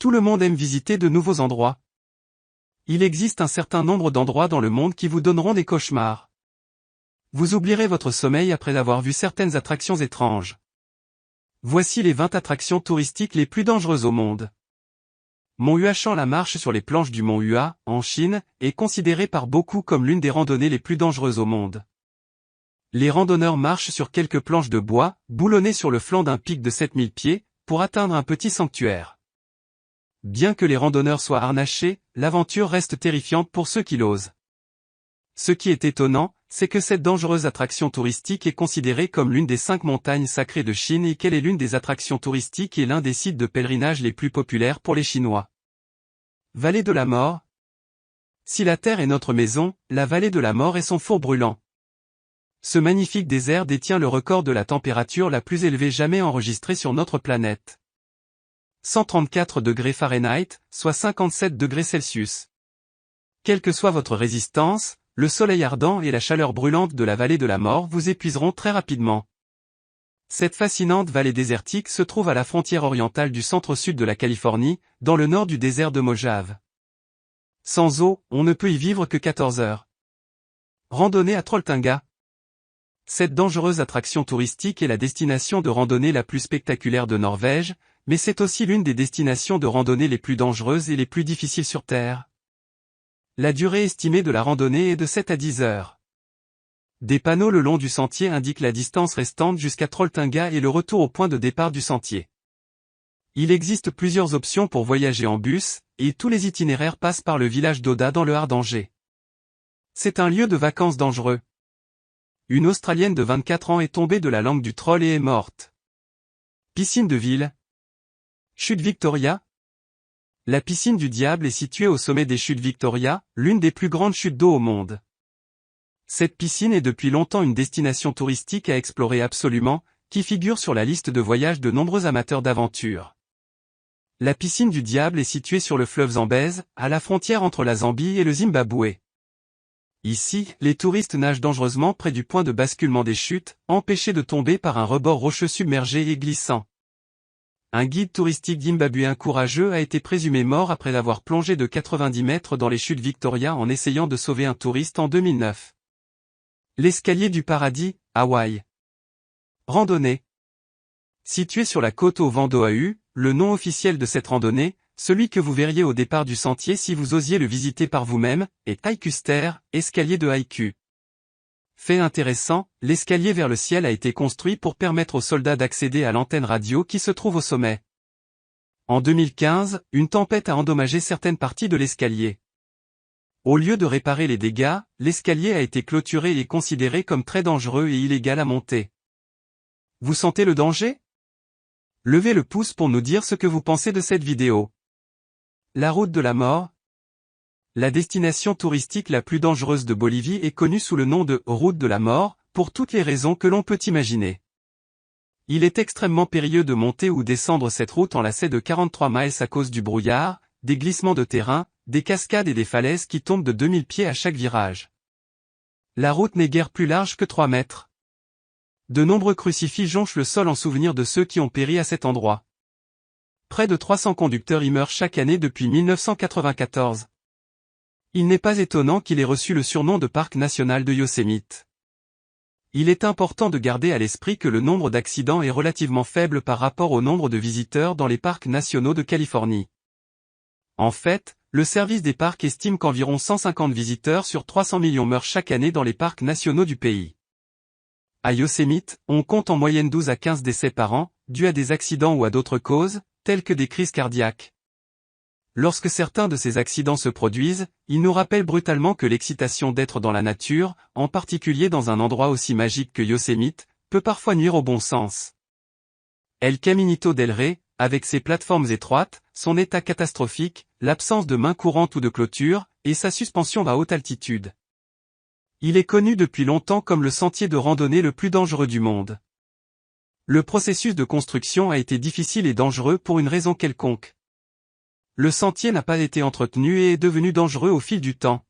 Tout le monde aime visiter de nouveaux endroits. Il existe un certain nombre d'endroits dans le monde qui vous donneront des cauchemars. Vous oublierez votre sommeil après avoir vu certaines attractions étranges. Voici les 20 attractions touristiques les plus dangereuses au monde. Mont Huachan. La marche sur les planches du mont Hua, en Chine, est considérée par beaucoup comme l'une des randonnées les plus dangereuses au monde. Les randonneurs marchent sur quelques planches de bois, boulonnées sur le flanc d'un pic de 7000 pieds, pour atteindre un petit sanctuaire. Bien que les randonneurs soient harnachés, l'aventure reste terrifiante pour ceux qui l'osent. Ce qui est étonnant, c'est que cette dangereuse attraction touristique est considérée comme l'une des 5 montagnes sacrées de Chine et qu'elle est l'une des attractions touristiques et l'un des sites de pèlerinage les plus populaires pour les Chinois. Vallée de la mort. Si la Terre est notre maison, la vallée de la mort est son four brûlant. Ce magnifique désert détient le record de la température la plus élevée jamais enregistrée sur notre planète. 134 degrés Fahrenheit, soit 57 degrés Celsius. Quelle que soit votre résistance, le soleil ardent et la chaleur brûlante de la vallée de la mort vous épuiseront très rapidement. Cette fascinante vallée désertique se trouve à la frontière orientale du centre-sud de la Californie, dans le nord du désert de Mojave. Sans eau, on ne peut y vivre que 14 heures. Randonnée à Trolltunga. Cette dangereuse attraction touristique est la destination de randonnée la plus spectaculaire de Norvège, mais c'est aussi l'une des destinations de randonnée les plus dangereuses et les plus difficiles sur Terre. La durée estimée de la randonnée est de 7 à 10 heures. Des panneaux le long du sentier indiquent la distance restante jusqu'à Trolltunga et le retour au point de départ du sentier. Il existe plusieurs options pour voyager en bus, et tous les itinéraires passent par le village d'Oda dans le Hardanger. C'est un lieu de vacances dangereux. Une Australienne de 24 ans est tombée de la langue du troll et est morte. Piscine de ville. Chute Victoria. La piscine du diable est située au sommet des chutes Victoria, l'une des plus grandes chutes d'eau au monde. Cette piscine est depuis longtemps une destination touristique à explorer absolument, qui figure sur la liste de voyage de nombreux amateurs d'aventure. La piscine du diable est située sur le fleuve Zambèze, à la frontière entre la Zambie et le Zimbabwe. Ici, les touristes nagent dangereusement près du point de basculement des chutes, empêchés de tomber par un rebord rocheux submergé et glissant. Un guide touristique zimbabwéen courageux a été présumé mort après avoir plongé de 90 mètres dans les chutes Victoria en essayant de sauver un touriste en 2009. L'escalier du paradis, Hawaï. Randonnée. Située sur la côte au vent d'Oahu, le nom officiel de cette randonnée, celui que vous verriez au départ du sentier si vous osiez le visiter par vous-même, est Haikuster, escalier de Haiku. Fait intéressant, l'escalier vers le ciel a été construit pour permettre aux soldats d'accéder à l'antenne radio qui se trouve au sommet. En 2015, une tempête a endommagé certaines parties de l'escalier. Au lieu de réparer les dégâts, l'escalier a été clôturé et considéré comme très dangereux et illégal à monter. Vous sentez le danger? Levez le pouce pour nous dire ce que vous pensez de cette vidéo. La route de la mort. La destination touristique la plus dangereuse de Bolivie est connue sous le nom de « route de la mort », pour toutes les raisons que l'on peut imaginer. Il est extrêmement périlleux de monter ou descendre cette route en lacet de 43 miles à cause du brouillard, des glissements de terrain, des cascades et des falaises qui tombent de 2000 pieds à chaque virage. La route n'est guère plus large que 3 mètres. De nombreux crucifix jonchent le sol en souvenir de ceux qui ont péri à cet endroit. Près de 300 conducteurs y meurent chaque année depuis 1994. Il n'est pas étonnant qu'il ait reçu le surnom de parc national de Yosemite. Il est important de garder à l'esprit que le nombre d'accidents est relativement faible par rapport au nombre de visiteurs dans les parcs nationaux de Californie. En fait, le service des parcs estime qu'environ 150 visiteurs sur 300 millions meurent chaque année dans les parcs nationaux du pays. À Yosemite, on compte en moyenne 12 à 15 décès par an, dus à des accidents ou à d'autres causes, telles que des crises cardiaques. Lorsque certains de ces accidents se produisent, ils nous rappellent brutalement que l'excitation d'être dans la nature, en particulier dans un endroit aussi magique que Yosemite, peut parfois nuire au bon sens. El Caminito del Rey, avec ses plateformes étroites, son état catastrophique, l'absence de main courante ou de clôture, et sa suspension à haute altitude. Il est connu depuis longtemps comme le sentier de randonnée le plus dangereux du monde. Le processus de construction a été difficile et dangereux pour une raison quelconque. Le sentier n'a pas été entretenu et est devenu dangereux au fil du temps.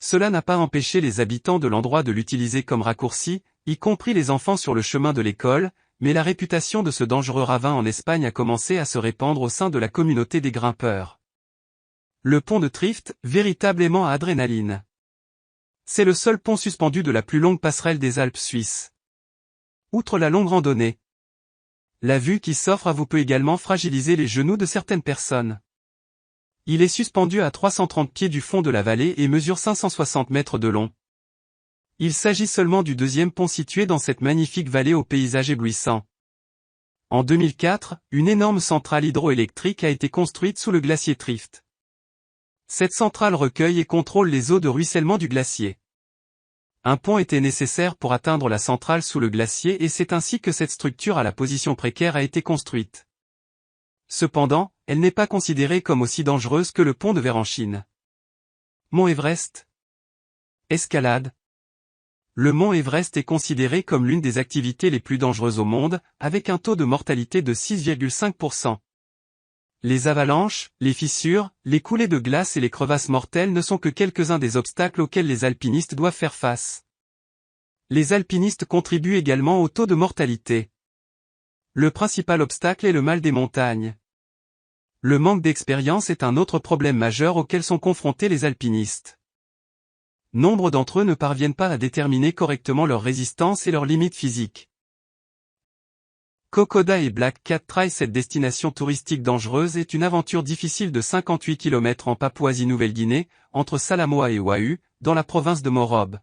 Cela n'a pas empêché les habitants de l'endroit de l'utiliser comme raccourci, y compris les enfants sur le chemin de l'école, Mais la réputation de ce dangereux ravin en Espagne a commencé à se répandre au sein de la communauté des grimpeurs. Le pont de Trift, véritablement à adrénaline. C'est le seul pont suspendu de la plus longue passerelle des Alpes suisses. Outre la longue randonnée, la vue qui s'offre à vous peut également fragiliser les genoux de certaines personnes. Il est suspendu à 330 pieds du fond de la vallée et mesure 560 mètres de long. Il s'agit seulement du deuxième pont situé dans cette magnifique vallée au paysage éblouissant. En 2004, une énorme centrale hydroélectrique a été construite sous le glacier Trift. Cette centrale recueille et contrôle les eaux de ruissellement du glacier. Un pont était nécessaire pour atteindre la centrale sous le glacier et c'est ainsi que cette structure à la position précaire a été construite. Cependant, elle n'est pas considérée comme aussi dangereuse que le pont de Verre-en-Chine. Mont Everest. Escalade. Le mont Everest est considéré comme l'une des activités les plus dangereuses au monde, avec un taux de mortalité de 6,5%. Les avalanches, les fissures, les coulées de glace et les crevasses mortelles ne sont que quelques-uns des obstacles auxquels les alpinistes doivent faire face. Les alpinistes contribuent également au taux de mortalité. Le principal obstacle est le mal des montagnes. Le manque d'expérience est un autre problème majeur auquel sont confrontés les alpinistes. Nombre d'entre eux ne parviennent pas à déterminer correctement leur résistance et leurs limites physiques. Kokoda et Black Cat Trail. Cette destination touristique dangereuse est une aventure difficile de 58 km en Papouasie-Nouvelle-Guinée, entre Salamoa et Oahu, dans la province de Morobe.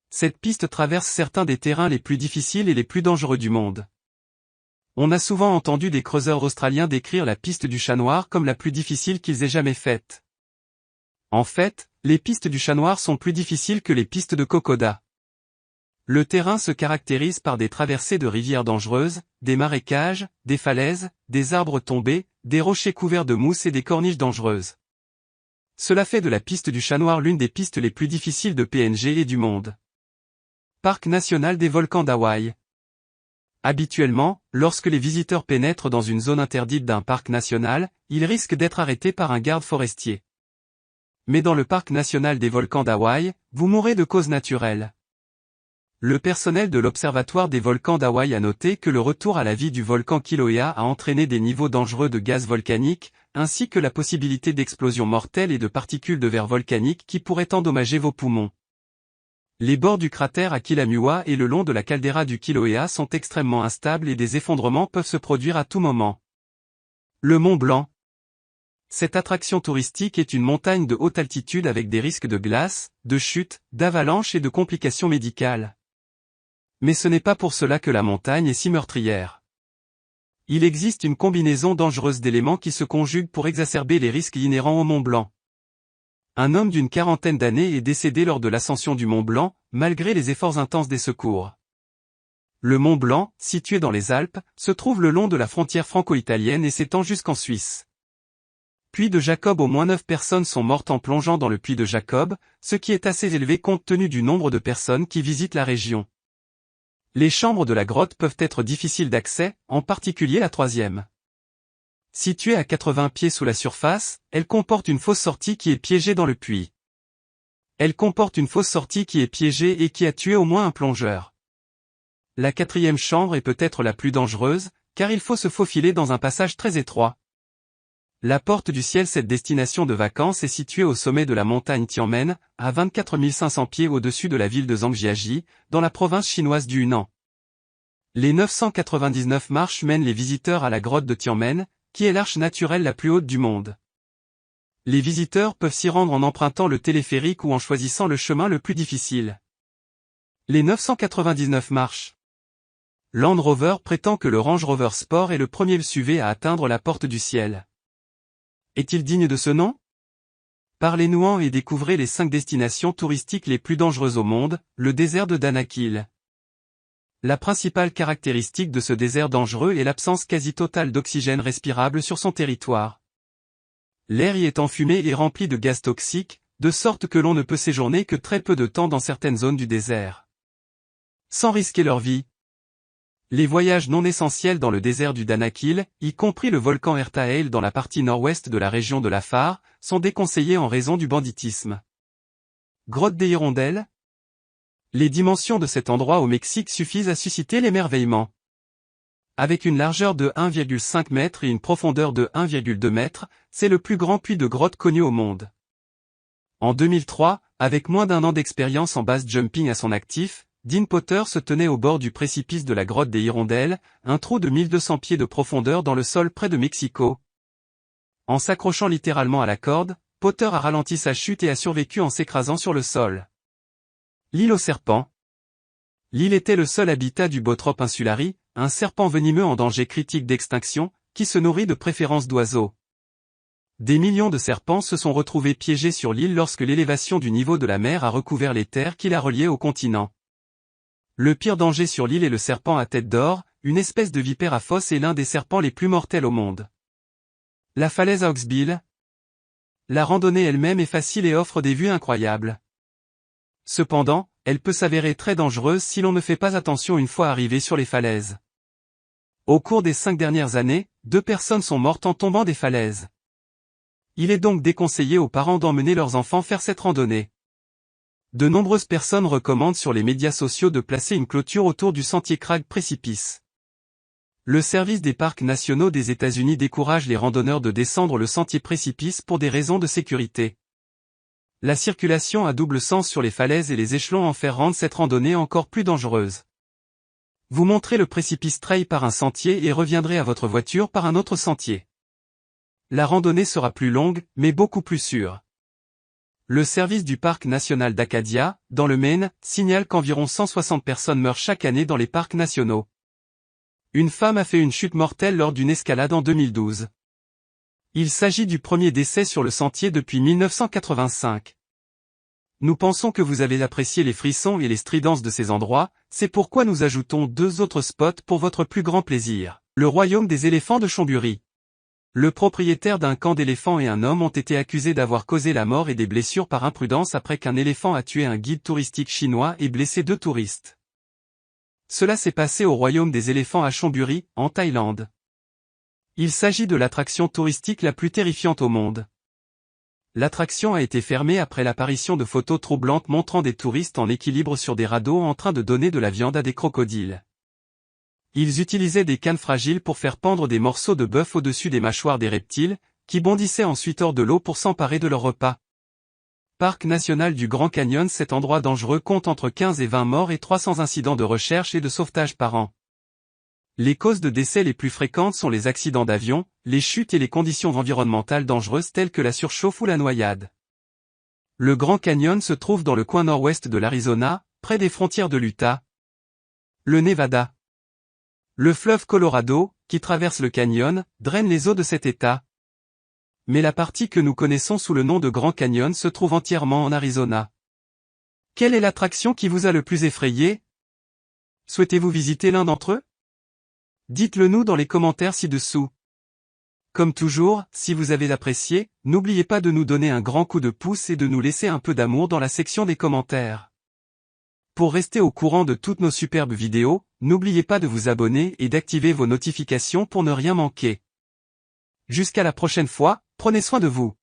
Cette piste traverse certains des terrains les plus difficiles et les plus dangereux du monde. On a souvent entendu des creuseurs australiens décrire la piste du Chat Noir comme la plus difficile qu'ils aient jamais faite. En fait, les pistes du Chat Noir sont plus difficiles que les pistes de Kokoda. Le terrain se caractérise par des traversées de rivières dangereuses, des marécages, des falaises, des arbres tombés, des rochers couverts de mousse et des corniches dangereuses. Cela fait de la piste du Chat Noir l'une des pistes les plus difficiles de PNG et du monde. Parc national des volcans d'Hawaï. Habituellement, lorsque les visiteurs pénètrent dans une zone interdite d'un parc national, ils risquent d'être arrêtés par un garde forestier. Mais dans le parc national des volcans d'Hawaï, vous mourrez de causes naturelles. Le personnel de l'Observatoire des volcans d'Hawaï a noté que le retour à la vie du volcan Kilauea a entraîné des niveaux dangereux de gaz volcanique, ainsi que la possibilité d'explosions mortelles et de particules de verre volcanique qui pourraient endommager vos poumons. Les bords du cratère à Kilauea et le long de la caldeira du Kilauea sont extrêmement instables et des effondrements peuvent se produire à tout moment. Le Mont Blanc. Cette attraction touristique est une montagne de haute altitude avec des risques de glace, de chute, d'avalanche et de complications médicales. Mais ce n'est pas pour cela que la montagne est si meurtrière. Il existe une combinaison dangereuse d'éléments qui se conjuguent pour exacerber les risques inhérents au Mont Blanc. Un homme d'une quarantaine d'années est décédé lors de l'ascension du Mont Blanc, malgré les efforts intenses des secours. Le Mont Blanc, situé dans les Alpes, se trouve le long de la frontière franco-italienne et s'étend jusqu'en Suisse. Puy de Jacob. Au moins 9 personnes sont mortes en plongeant dans le puits de Jacob, ce qui est assez élevé compte tenu du nombre de personnes qui visitent la région. Les chambres de la grotte peuvent être difficiles d'accès, en particulier la troisième. Située à 80 pieds sous la surface, elle comporte une fosse sortie qui est piégée dans le puits. Elle comporte une fosse sortie qui est piégée et qui a tué au moins un plongeur. La quatrième chambre est peut-être la plus dangereuse, car il faut se faufiler dans un passage très étroit. La Porte du Ciel. Cette destination de vacances est située au sommet de la montagne Tianmen, à 24 500 pieds au-dessus de la ville de Zhangjiajie, dans la province chinoise du Hunan. Les 999 marches mènent les visiteurs à la grotte de Tianmen, qui est l'arche naturelle la plus haute du monde. Les visiteurs peuvent s'y rendre en empruntant le téléphérique ou en choisissant le chemin le plus difficile. Les 999 marches. Land Rover prétend que le Range Rover Sport est le premier SUV à atteindre la Porte du Ciel. Est-il digne de ce nom? Parlez-nous-en et découvrez les 5 destinations touristiques les plus dangereuses au monde. Le désert de Danakil. La principale caractéristique de ce désert dangereux est l'absence quasi totale d'oxygène respirable sur son territoire. L'air y est enfumé et rempli de gaz toxiques, de sorte que l'on ne peut séjourner que très peu de temps dans certaines zones du désert. Sans risquer leur vie. Les voyages non essentiels dans le désert du Danakil, y compris le volcan Ertael dans la partie nord-ouest de la région de Lafar, sont déconseillés en raison du banditisme. Grotte des Hirondelles. Les dimensions de cet endroit au Mexique suffisent à susciter l'émerveillement. Avec une largeur de 1,5 m et une profondeur de 1,2 m, c'est le plus grand puits de grotte connu au monde. En 2003, avec moins d'un an d'expérience en base jumping à son actif, Dean Potter se tenait au bord du précipice de la grotte des Hirondelles, un trou de 1200 pieds de profondeur dans le sol près de Mexico. En s'accrochant littéralement à la corde, Potter a ralenti sa chute et a survécu en s'écrasant sur le sol. L'île aux serpents. L'île était le seul habitat du Botrop insularis, un serpent venimeux en danger critique d'extinction, qui se nourrit de préférence d'oiseaux. Des millions de serpents se sont retrouvés piégés sur l'île lorsque l'élévation du niveau de la mer a recouvert les terres qui la reliaient au continent. Le pire danger sur l'île est le serpent à tête d'or, une espèce de vipère à fosse et l'un des serpents les plus mortels au monde. La falaise à Oxbill. La randonnée elle-même est facile et offre des vues incroyables. Cependant, elle peut s'avérer très dangereuse si l'on ne fait pas attention une fois arrivé sur les falaises. Au cours des 5 dernières années, 2 personnes sont mortes en tombant des falaises. Il est donc déconseillé aux parents d'emmener leurs enfants faire cette randonnée. De nombreuses personnes recommandent sur les médias sociaux de placer une clôture autour du sentier Crag Précipice. Le service des parcs nationaux des États-Unis décourage les randonneurs de descendre le sentier Précipice pour des raisons de sécurité. La circulation à double sens sur les falaises et les échelons en fer rendent cette randonnée encore plus dangereuse. Vous monterez le précipice trail par un sentier et reviendrez à votre voiture par un autre sentier. La randonnée sera plus longue, mais beaucoup plus sûre. Le service du parc national d'Acadia, dans le Maine, signale qu'environ 160 personnes meurent chaque année dans les parcs nationaux. Une femme a fait une chute mortelle lors d'une escalade en 2012. Il s'agit du premier décès sur le sentier depuis 1985. Nous pensons que vous avez apprécié les frissons et les stridences de ces endroits, c'est pourquoi nous ajoutons 2 autres spots pour votre plus grand plaisir. Le royaume des éléphants de Chonburi. Le propriétaire d'un camp d'éléphants et un homme ont été accusés d'avoir causé la mort et des blessures par imprudence après qu'un éléphant a tué un guide touristique chinois et blessé 2 touristes. Cela s'est passé au royaume des éléphants à Chonburi, en Thaïlande. Il s'agit de l'attraction touristique la plus terrifiante au monde. L'attraction a été fermée après l'apparition de photos troublantes montrant des touristes en équilibre sur des radeaux en train de donner de la viande à des crocodiles. Ils utilisaient des cannes fragiles pour faire pendre des morceaux de bœuf au-dessus des mâchoires des reptiles, qui bondissaient ensuite hors de l'eau pour s'emparer de leur repas. Parc national du Grand Canyon, cet endroit dangereux compte entre 15 et 20 morts et 300 incidents de recherche et de sauvetage par an. Les causes de décès les plus fréquentes sont les accidents d'avion, les chutes et les conditions environnementales dangereuses telles que la surchauffe ou la noyade. Le Grand Canyon se trouve dans le coin nord-ouest de l'Arizona, près des frontières de l'Utah. Le Nevada. Le fleuve Colorado, qui traverse le canyon, draine les eaux de cet état. Mais la partie que nous connaissons sous le nom de Grand Canyon se trouve entièrement en Arizona. Quelle est l'attraction qui vous a le plus effrayé? Souhaitez-vous visiter l'un d'entre eux? Dites-le nous dans les commentaires ci-dessous. Comme toujours, si vous avez apprécié, n'oubliez pas de nous donner un grand coup de pouce et de nous laisser un peu d'amour dans la section des commentaires. Pour rester au courant de toutes nos superbes vidéos, n'oubliez pas de vous abonner et d'activer vos notifications pour ne rien manquer. Jusqu'à la prochaine fois, prenez soin de vous.